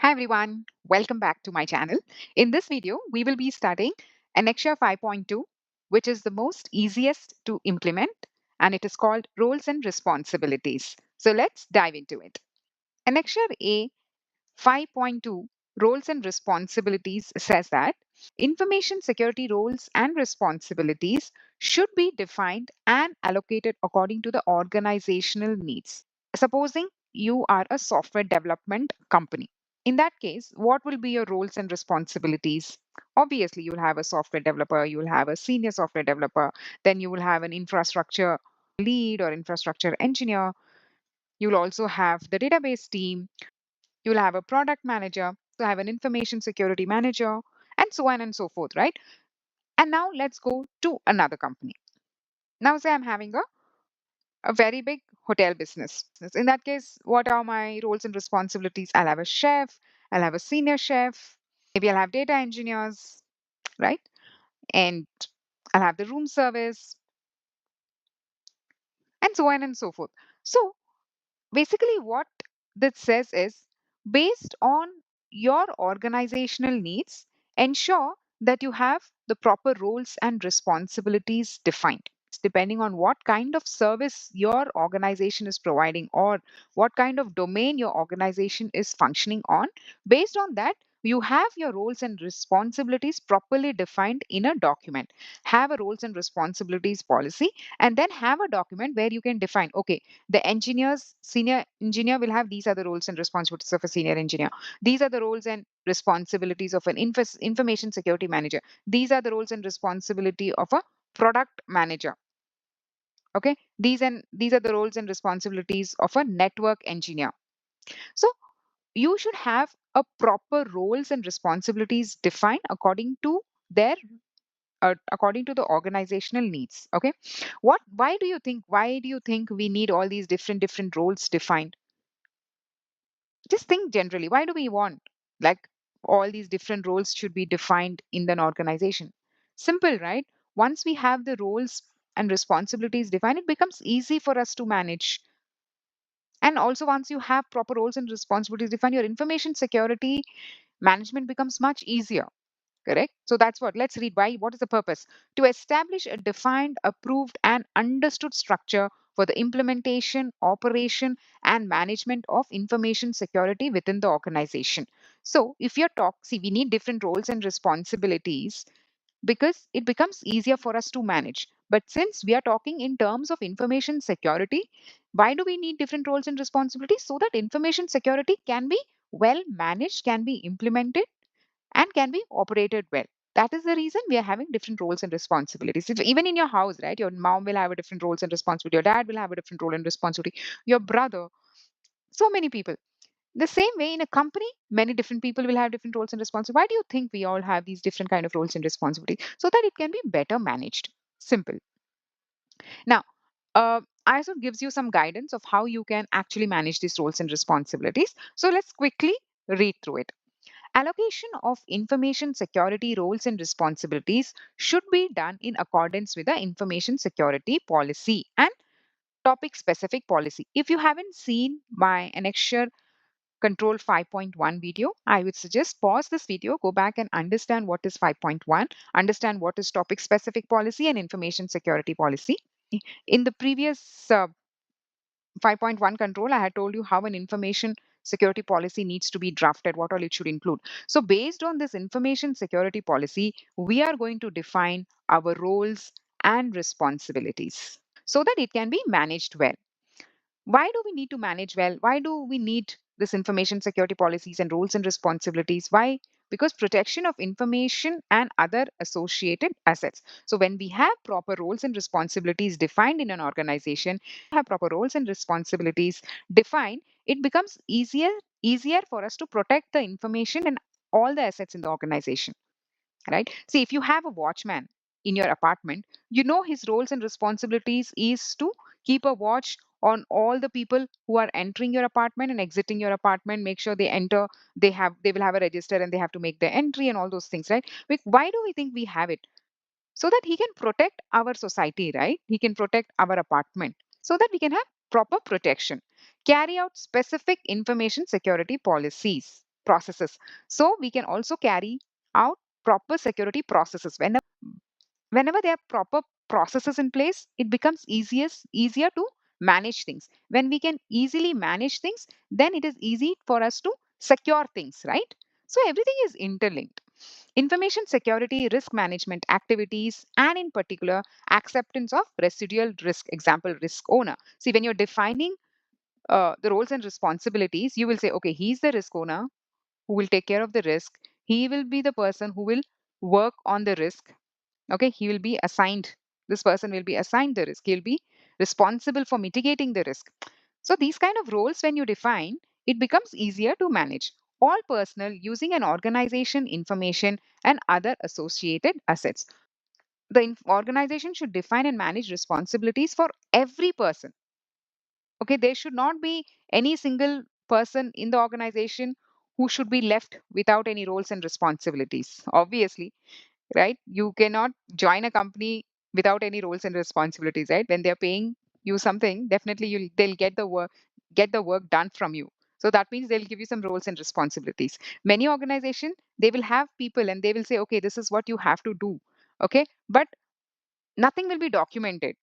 Hi everyone, welcome back to my channel. In this video, we will be studying Annexure 5.2, which is the most easiest to implement, and it is called Roles and Responsibilities. So let's dive into it. Annexure A 5.2 Roles and Responsibilities says that information security roles and responsibilities should be defined and allocated according to the organizational needs. Supposing you are a software development company. In that case, what will be your roles and responsibilities? Obviously, you'll have a software developer, you'll have a senior software developer, then you will have an infrastructure lead or infrastructure engineer. You'll also have the database team, you'll have a product manager, so have an information security manager, and so on and so forth, right? And now let's go to another company. Now, say I'm having a very big hotel business. In that case, what are my roles and responsibilities? I'll have a chef, I'll have a senior chef, maybe I'll have data engineers, right? And I'll have the room service, and so on and so forth. So basically, what this says is based on your organizational needs, ensure that you have the proper roles and responsibilities defined. Depending on what kind of service your organization is providing or what kind of domain your organization is functioning on, based on that, you have your roles and responsibilities properly defined in a document. Have a roles and responsibilities policy, and then have a document where you can define, okay, the senior engineer will have these are the roles and responsibilities of a senior engineer. These are the roles and responsibilities of an information security manager. These are the roles and responsibility of a product manager. Okay, these are the roles and responsibilities of a network engineer. So you should have a proper roles and responsibilities defined their according to the organizational needs. Okay, why do you think we need all these different roles defined? Just think generally, why do we want like all these different roles should be defined in an organization? Simple, right? Once we have the roles and responsibilities defined, it becomes easy for us to manage. And also, once you have proper roles and responsibilities defined, your information security management becomes much easier. Correct? So that's what. Let's read why. What is the purpose? To establish a defined, approved, and understood structure for the implementation, operation, and management of information security within the organization. So if you're see, we need different roles and responsibilities because it becomes easier for us to manage. But since we are talking in terms of information security, why do we need different roles and responsibilities? So that information security can be well managed, can be implemented, and can be operated well. That is the reason we are having different roles and responsibilities. Even in your house, right? Your mom will have a different roles and responsibility. Your dad will have a different role and responsibility. Your brother, so many people. The same way in a company, many different people will have different roles and responsibilities. Why do you think we all have these different kind of roles and responsibilities? So that it can be better managed. Simple. Now, ISO gives you some guidance of how you can actually manage these roles and responsibilities. So let's quickly read through it. Allocation of information security roles and responsibilities should be done in accordance with the information security policy and topic specific policy. If you haven't seen my Annexure Control 5.1 video, I would suggest pause this video, go back and understand what is 5.1, understand what is topic specific policy and information security policy. In the previous 5.1 control, I had told you how an information security policy needs to be drafted, what all it should include. So, based on this information security policy, we are going to define our roles and responsibilities so that it can be managed well. Why do we need to manage well? Why do we need this information security policies and roles and responsibilities? Why? Because protection of information and other associated assets. So when we have proper roles and responsibilities defined in an organization, have proper roles and responsibilities defined, it becomes easier for us to protect the information and all the assets in the organization, right? See, if you have a watchman in your apartment, you know his roles and responsibilities is to keep a watch on all the people who are entering your apartment and exiting your apartment, make sure they enter, they will have a register and they have to make their entry and all those things, right? Why do we think we have it? So that he can protect our society, right? He can protect our apartment so that we can have proper protection. Carry out specific information security policies processes. So we can also carry out proper security processes. Whenever there are proper processes in place, it becomes easier to manage things. When we can easily manage things, then it is easy for us to secure things, right? So everything is interlinked. Information security, risk management activities, and in particular, acceptance of residual risk. Example, risk owner. See, when you're defining the roles and responsibilities, you will say, okay, he's the risk owner who will take care of the risk. He will be the person who will work on the risk. Okay, he will be assigned, this person will be assigned the risk. He'll be responsible for mitigating the risk. So, these kind of roles, when you define, it becomes easier to manage. All personnel using an organization information and other associated assets. The organization should define and manage responsibilities for every person. Okay, there should not be any single person in the organization who should be left without any roles and responsibilities. Obviously, right? You cannot join a company without any roles and responsibilities, right? When they're paying you something, definitely they'll get the work done from you. So that means they'll give you some roles and responsibilities. Many organization, they will have people and they will say, okay, this is what you have to do. Okay, but nothing will be documented.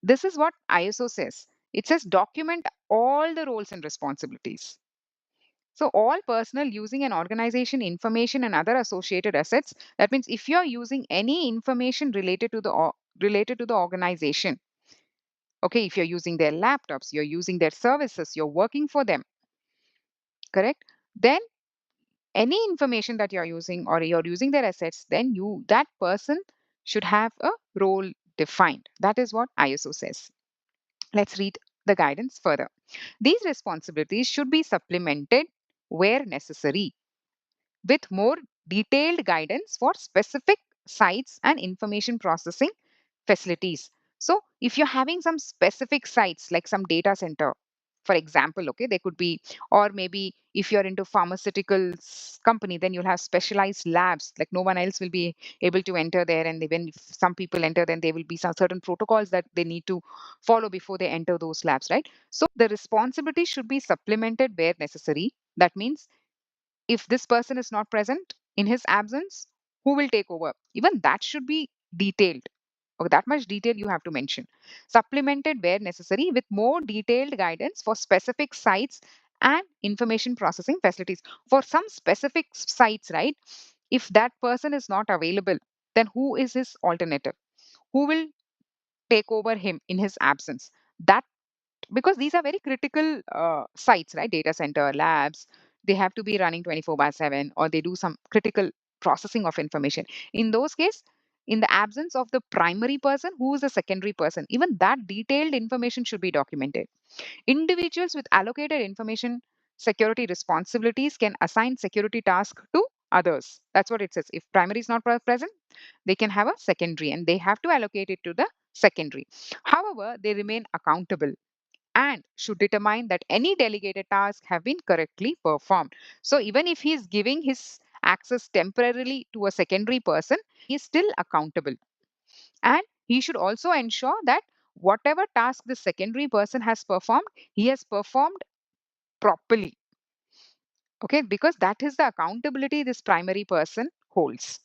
This is what ISO says. It says document all the roles and responsibilities. So all personnel using an organization information and other associated assets. That means if you're using any information related to the organization, okay, if you're using their laptops, you're using their services, you're working for them, correct? Then any information that you're using or you're using their assets, then that person should have a role defined. That is what ISO says. Let's read the guidance further. These responsibilities should be supplemented where necessary with more detailed guidance for specific sites and information processing facilities. So, if you're having some specific sites like some data center, for example, okay, they could be, or maybe if you're into pharmaceuticals company, then you'll have specialized labs, like no one else will be able to enter there. And when some people enter, then there will be some certain protocols that they need to follow before they enter those labs, right? So, the responsibility should be supplemented where necessary. That means if this person is not present in his absence, who will take over? Even that should be detailed. Okay, that much detail you have to mention. Supplemented where necessary with more detailed guidance for specific sites and information processing facilities. For some specific sites, right? If that person is not available, then who is his alternative? Who will take over him in his absence? That, because these are very critical sites, right? Data center, labs, they have to be running 24 by 7, or they do some critical processing of information. In those cases, in the absence of the primary person, who is the secondary person, even that detailed information should be documented. Individuals with allocated information security responsibilities can assign security tasks to others. That's what it says. If primary is not present, they can have a secondary and they have to allocate it to the secondary. However, they remain accountable and should determine that any delegated tasks have been correctly performed. So even if he is giving his access temporarily to a secondary person, he is still accountable. And he should also ensure that whatever task the secondary person has performed, he has performed properly. Okay, because that is the accountability this primary person holds.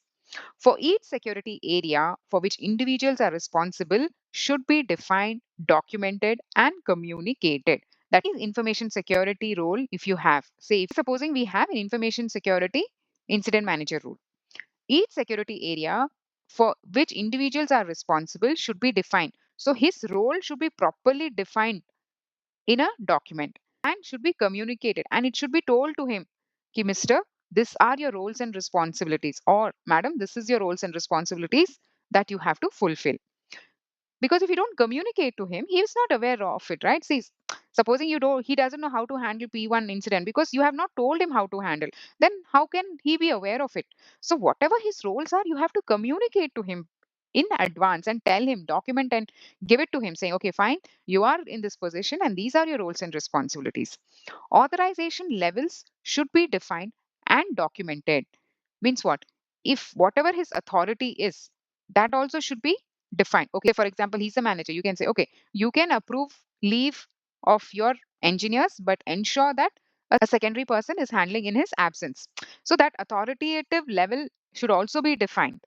For each security area for which individuals are responsible should be defined, documented, and communicated. That is information security role if you have. Say, if supposing we have an information security incident manager role. Each security area for which individuals are responsible should be defined. So his role should be properly defined in a document and should be communicated, and it should be told to him, ki, Mr. These are your roles and responsibilities, or Madam, this is your roles and responsibilities that you have to fulfill. Because if you don't communicate to him, he is not aware of it, right? See, supposing he doesn't know how to handle P1 incident because you have not told him how to handle, then how can he be aware of it? So whatever his roles are, you have to communicate to him in advance and tell him, document and give it to him, saying, okay, fine, you are in this position and these are your roles and responsibilities. Authorization levels should be defined and documented. Means what? If whatever his authority is, that also should be defined. Okay, for example, he's a manager. You can say, okay, you can approve leave of your engineers, but ensure that a secondary person is handling in his absence. So that authoritative level should also be defined.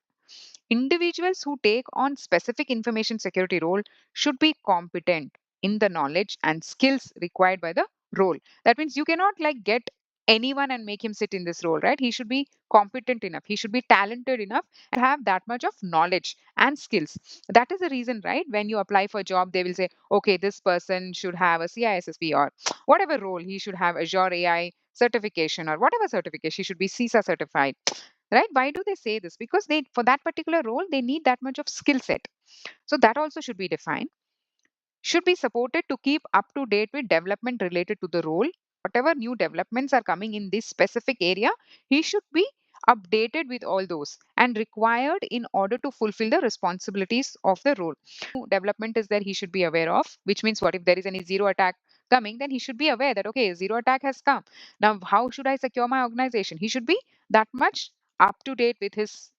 Individuals who take on specific information security role should be competent in the knowledge and skills required by the role. That means you cannot like get anyone and make him sit in this role, right? He should be competent enough. He should be talented enough and have that much of knowledge and skills. That is the reason, right? When you apply for a job, they will say, okay, this person should have a CISSP or whatever role. He should have Azure AI certification or whatever certification. He should be CISA certified, right? Why do they say this? Because they, for that particular role, they need that much of skill set. So that also should be defined. Should be supported to keep up to date with development related to the role. Whatever new developments are coming in this specific area, he should be updated with all those and required in order to fulfill the responsibilities of the role. Development is there, he should be aware of, which means what if there is any zero attack coming, then he should be aware that okay, zero attack has come. Now, how should I secure my organization? He should be that much up to date with his,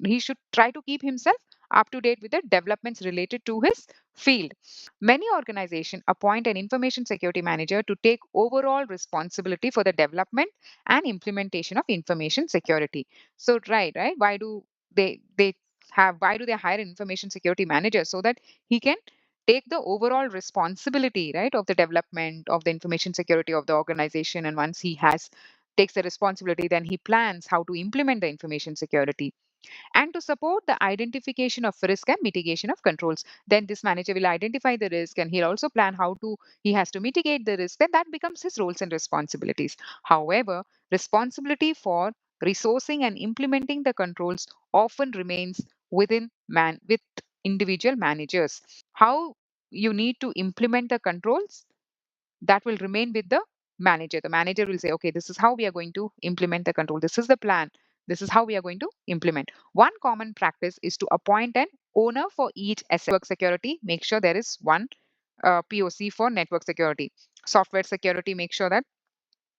he should try to keep himself up to date with the developments related to his field. Many organizations appoint an information security manager to take overall responsibility for the development and implementation of information security. So, right? Why do they hire an information security manager? So that he can take the overall responsibility, right, of the development of the information security of the organization. And once he has takes the responsibility, then he plans how to implement the information security and to support the identification of risk and mitigation of controls. Then this manager will identify the risk and he'll also plan how to he has to mitigate the risk. Then that becomes his roles and responsibilities. However, responsibility for resourcing and implementing the controls often remains with individual managers. How you need to implement the controls, that will remain with the manager. The manager will say, okay, this is how we are going to implement the control. This is the plan. This is how we are going to implement. One common practice is to appoint an owner for each asset. Network security, make sure there is one POC for network security. Software security, make sure that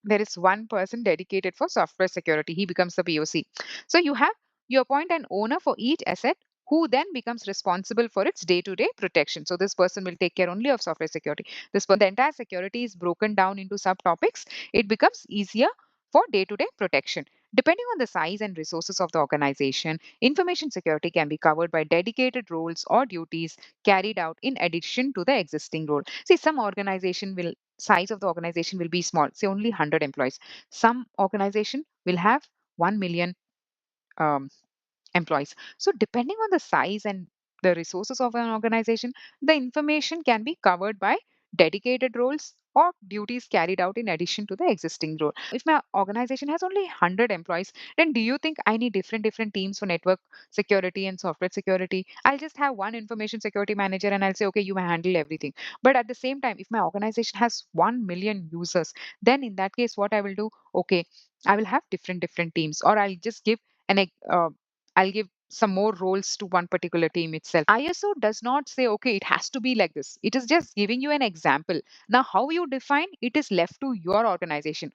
there is one person dedicated for software security. He becomes the POC. So you appoint an owner for each asset who then becomes responsible for its day-to-day protection. So this person will take care only of software security. The entire security is broken down into subtopics. It becomes easier for day-to-day protection. Depending on the size and resources of the organization, information security can be covered by dedicated roles or duties carried out in addition to the existing role. See, some organization will size of the organization will be small, say only 100 employees. Some organization will have 1 million um, employees. So, depending on the size and the resources of an organization, the information can be covered by dedicated roles or duties carried out in addition to the existing role. If my organization has only 100 employees, then do you think I need different teams for network security and software security? I'll just have one information security manager and I'll say, okay, you handle everything. But at the same time, if my organization has 1 million users, then in that case, what I will do, okay, I will have different teams, or I'll give some more roles to one particular team itself. ISO does not say, okay, it has to be like this. It is just giving you an example. Now, how you define it is left to your organization.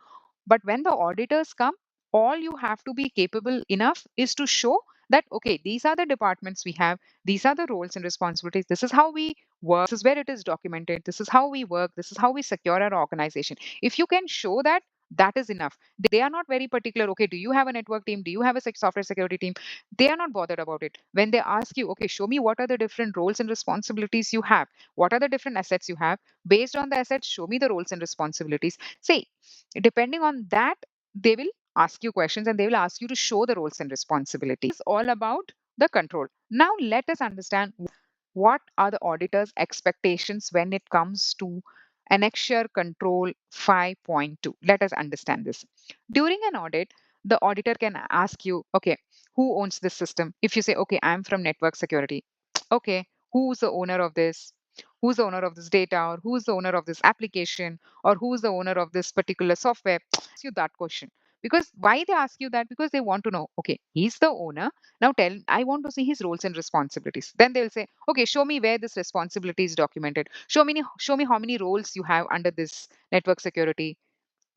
But when the auditors come, all you have to be capable enough is to show that, okay, these are the departments we have, these are the roles and responsibilities, this is how we work, this is where it is documented, this is how we work, this is how we secure our organization. If you can show that, that is enough. They are not very particular. Okay, do you have a network team? Do you have a software security team? They are not bothered about it. When they ask you, okay, show me what are the different roles and responsibilities you have, what are the different assets you have, based on the assets, show me the roles and responsibilities. Say, depending on that, they will ask you questions and they will ask you to show the roles and responsibilities. It's all about the control. Now, let us understand what are the auditor's expectations when it comes to Annexure Control 5.2. Let us understand this. During an audit, the auditor can ask you, okay, who owns this system? If you say, okay, I'm from network security. Okay, who's the owner of this? Who's the owner of this data? Or who's the owner of this application? Or who's the owner of this particular software? Ask you that question. Because why they ask you that? Because they want to know, okay, he's the owner. Now I want to see his roles and responsibilities. Then they'll say, okay, show me where this responsibility is documented. Show me how many roles you have under this network security.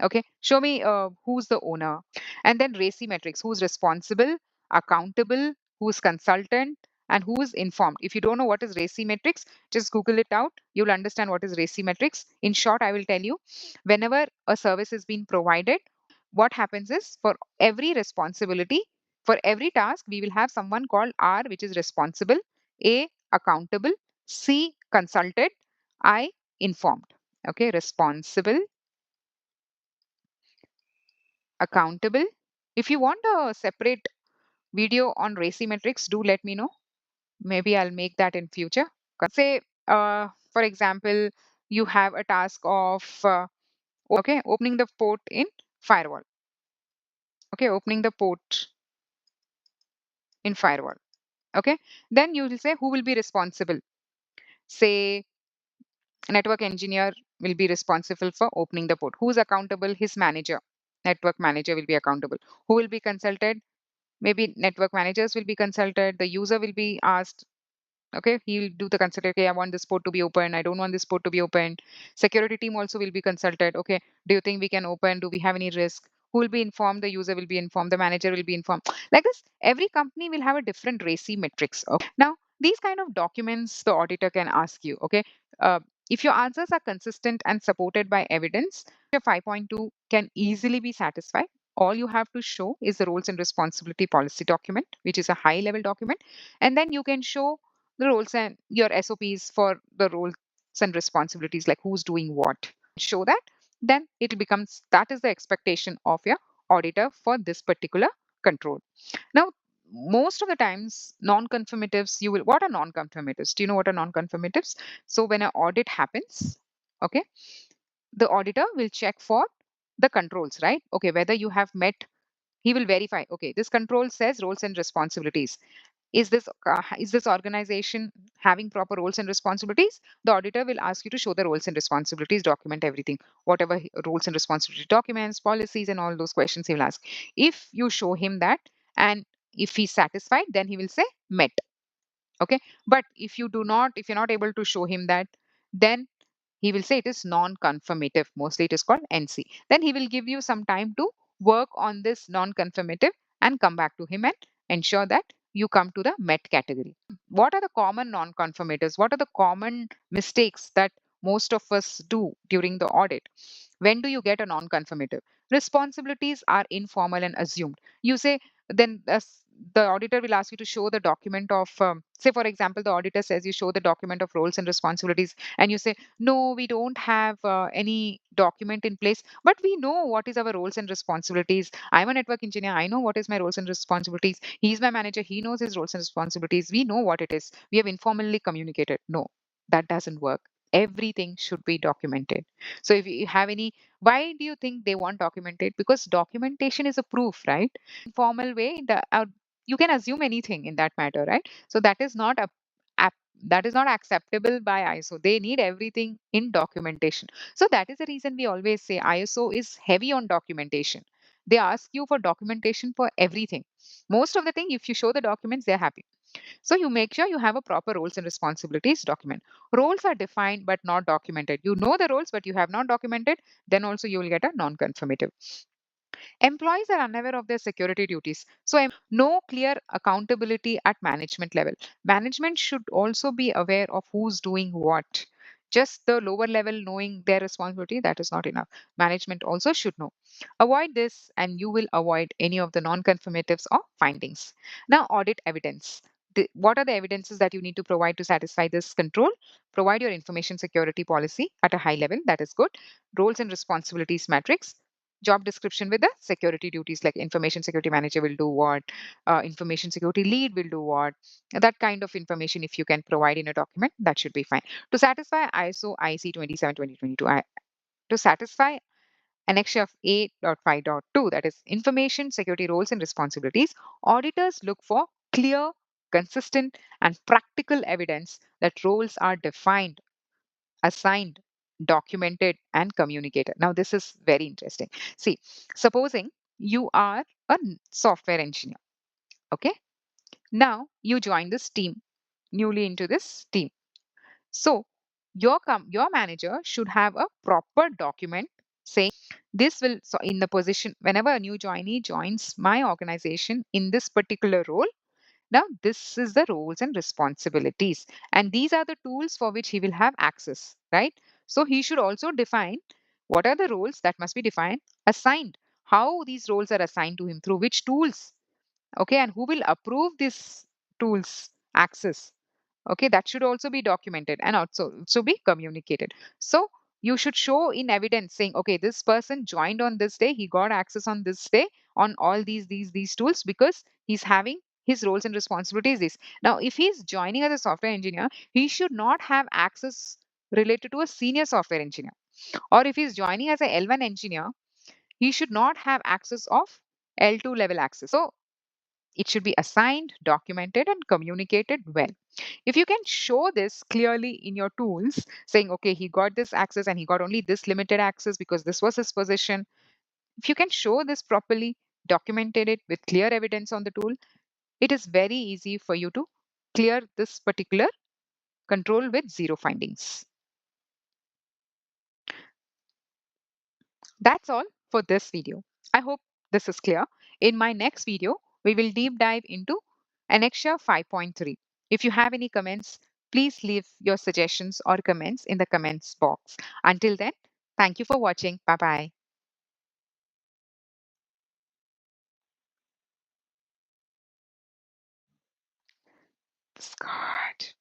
Okay, show me who's the owner. And then RACI metrics, who's responsible, accountable, who's consultant, and who is informed. If you don't know what is RACI metrics, just Google it out. You'll understand what is RACI metrics. In short, I will tell you, whenever a service is being provided, what happens is for every responsibility, for every task, we will have someone called R, which is responsible, A, accountable, C, consulted, I, informed. Okay, responsible, accountable. If you want a separate video on RACI metrics, do let me know. Maybe I'll make that in future. Say, for example, you have a task of okay, opening the port in firewall. Okay, opening the port in firewall. Okay, then you will say who will be responsible. Say network engineer will be responsible for opening the port. Who's accountable? His manager. Network manager will be accountable. Who will be consulted? Maybe network managers will be consulted. The user will be asked. Okay, he'll do the consult. Okay, I want this port to be open. I don't want this port to be open. Security team also will be consulted. Okay, do you think we can open? Do we have any risk? Who will be informed? The user will be informed. The manager will be informed. Like this, every company will have a different RACI metrics. Okay? Now, these kind of documents the auditor can ask you. Okay, uh, if your answers are consistent and supported by evidence, your 5.2 can easily be satisfied. All you have to show is the roles and responsibility policy document, which is a high level document, and then you can show the roles and your SOPs for the roles and responsibilities, like who's doing what. Show that, then it becomes that is the expectation of your auditor for this particular control. Now, most of the times, non-conformatives, you will what are non-conformatives? Do you know what are non-conformatives? So when an audit happens, okay, the auditor will check for the controls, right? Okay, whether you have met, he will verify, okay, this control says roles and responsibilities. Is this organization having proper roles and responsibilities? The auditor will ask you to show the roles and responsibilities, document everything, whatever roles and responsibility documents, policies, and all those questions he will ask. If you show him that, and if he's satisfied, then he will say met. Okay, but if you're not able to show him that, then he will say it is non-conformative. Mostly it is called NC. Then he will give you some time to work on this non-conformative and come back to him and ensure that you come to the met category. What are the common non-conformatives? What are the common mistakes that most of us do during the audit? When do you get a non-conformative? Responsibilities are informal and assumed. You say, then the auditor will ask you to show the document of, say, for example, the auditor says you show the document of roles and responsibilities, and you say, no, we don't have any document in place, but we know what is our roles and responsibilities. I'm a network engineer. I know what is my roles and responsibilities. He's my manager. He knows his roles and responsibilities. We know what it is. We have informally communicated. No, that doesn't work. Everything should be documented. So if you have any, why do you think they want documented? Because documentation is a proof, right? Informal way, you can assume anything in that matter, right? So that is not that is not acceptable by ISO. They need everything in documentation. So that is the reason we always say ISO is heavy on documentation. They ask you for documentation for everything. Most of the thing, if you show the documents, they're happy. So you make sure you have a proper roles and responsibilities document. Roles are defined but not documented. You know the roles, but you have not documented, then also you will get a non-conformative. Employees are unaware of their security duties. So, no clear accountability at management level. Management should also be aware of who's doing what. Just the lower level knowing their responsibility, that is not enough. Management also should know. Avoid this, and you will avoid any of the non conformatives or findings. Now, audit evidence. What are the evidences that you need to provide to satisfy this control? Provide your information security policy at a high level. That is good. Roles and responsibilities matrix, job description with the security duties, like information security manager will do what, information security lead will do what. That kind of information, if you can provide in a document, that should be fine. To satisfy ISO IC 27-2022, to satisfy Annexure of 8.5.2, that is information security roles and responsibilities, auditors look for clear, consistent, and practical evidence that roles are defined, assigned, documented, and communicated. Now, this is very interesting. See, supposing you are a software engineer, okay? Now you join this team, newly into this team. So your manager should have a proper document saying this will, so in the position, whenever a new joinee joins my organization in this particular role, Now, this is the roles and responsibilities, and these are the tools for which he will have access, right? So he should also define what are the roles that must be defined, assigned, how these roles are assigned to him, through which tools, okay, and who will approve this tools access. Okay, that should also be documented and also be communicated. So you should show in evidence saying, okay, this person joined on this day, he got access on this day on all these tools because he's having his roles and responsibilities this. Now if he's joining as a software engineer, he should not have access related to a senior software engineer, or if he's joining as a L1 engineer, he should not have access of L2 level access. So it should be assigned, documented, and communicated well. If you can show this clearly in your tools, saying, okay, he got this access and he got only this limited access because this was his position. If you can show this properly, documented it with clear evidence on the tool, it is very easy for you to clear this particular control with zero findings. That's all for this video. I hope this is clear. In my next video, we will deep dive into Annexure 5.3. If you have any comments, please leave your suggestions or comments in the comments box. Until then, thank you for watching. Bye bye. Scott.